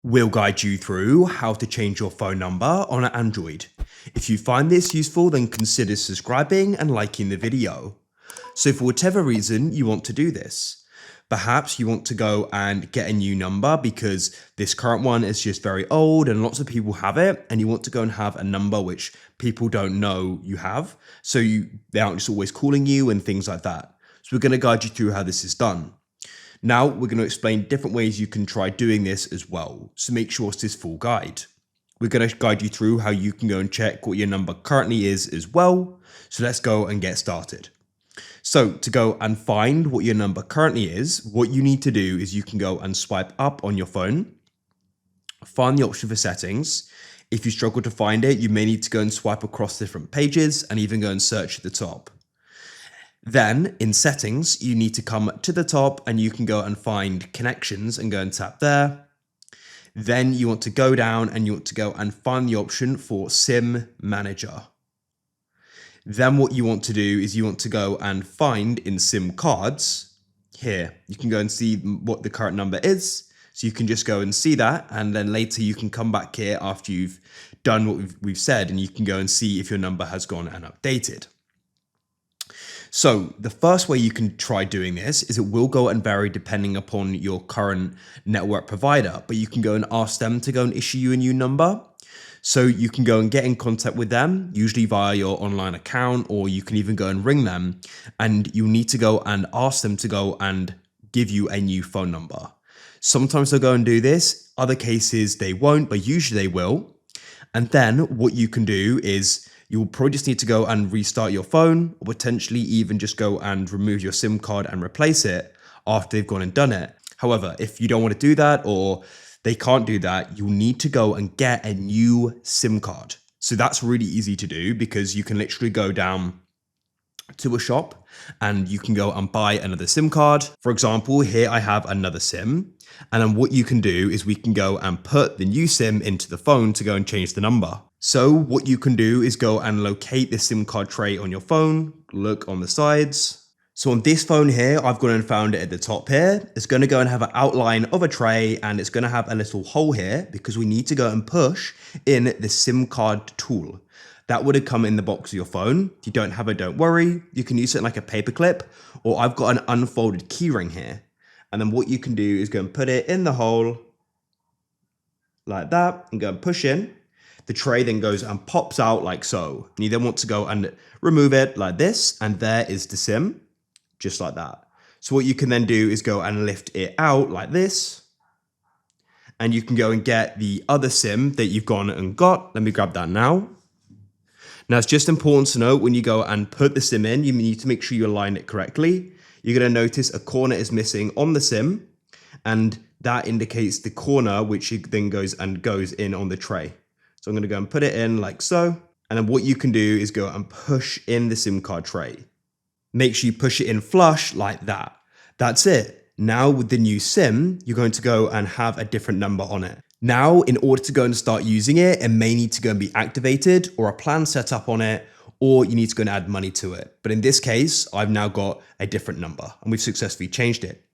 We'll guide you through how to change your phone number on an Android. If you find this useful, then consider subscribing and liking the video. So for whatever reason you want to do this, perhaps you want to go and get a new number because this current one is just very old and lots of people have it, and you want to go and have a number which people don't know you have, so they aren't just always calling you and things like that. So we're going to guide you through how this is done. Now we're going to explain different ways you can try doing this as well, so make sure it's this full guide. We're going to guide you through how you can go and check what your number currently is as well, so let's go and get started. So to go and find what your number currently is, what you need to do is you can go and swipe up on your phone, find the option for settings. If you struggle to find it, you may need to go and swipe across different pages and even go and search at the top. Then in settings, you need to come to the top and you can go and find connections and go and tap there. Then you want to go down and you want to go and find the option for SIM manager. Then what you want to do is you want to go and find in SIM cards here. You can go and see what the current number is. So you can just go and see that. And then later you can come back here after you've done what we've said, and you can go and see if your number has gone and updated. So the first way you can try doing this is it will go and vary depending upon your current network provider, but you can go and ask them to go and issue you a new number. So you can go and get in contact with them, usually via your online account, or you can even go and ring them, and you need to go and ask them to go and give you a new phone number. Sometimes they'll go and do this, other cases they won't, but usually they will. And then what you can do is you'll probably just need to go and restart your phone, or potentially even just go and remove your SIM card and replace it after they've gone and done it. However, if you don't want to do that, or they can't do that, you'll need to go and get a new SIM card. So that's really easy to do because you can literally go down to a shop and you can go and buy another SIM card. For example, here I have another SIM. And then what you can do is we can go and put the new SIM into the phone to go and change the number. So what you can do is go and locate the SIM card tray on your phone, look on the sides. So on this phone here, I've gone and found it at the top here. It's going to go and have an outline of a tray, and it's going to have a little hole here because we need to go and push in the SIM card tool. That would have come in the box of your phone. If you don't have it, don't worry. You can use it like a paper clip, or I've got an unfolded keyring here. And then what you can do is go and put it in the hole like that and go and push in. The tray then goes and pops out like so. And you then want to go and remove it like this, and there is the SIM. Just like that. So what you can then do is go and lift it out like this, and you can go and get the other SIM that you've gone and got. Let me grab that now. Now it's just important to note when you go and put the SIM in, you need to make sure you align it correctly. You're going to notice a corner is missing on the SIM, and that indicates the corner which then goes in on the tray. So I'm going to go and put it in like so. And then what you can do is go and push in the SIM card tray. Make sure you push it in flush like that. That's it. Now with the new SIM, you're going to go and have a different number on it. Now, in order to go and start using it, it may need to go and be activated or a plan set up on it, or you need to go and add money to it. But in this case, I've now got a different number and we've successfully changed it.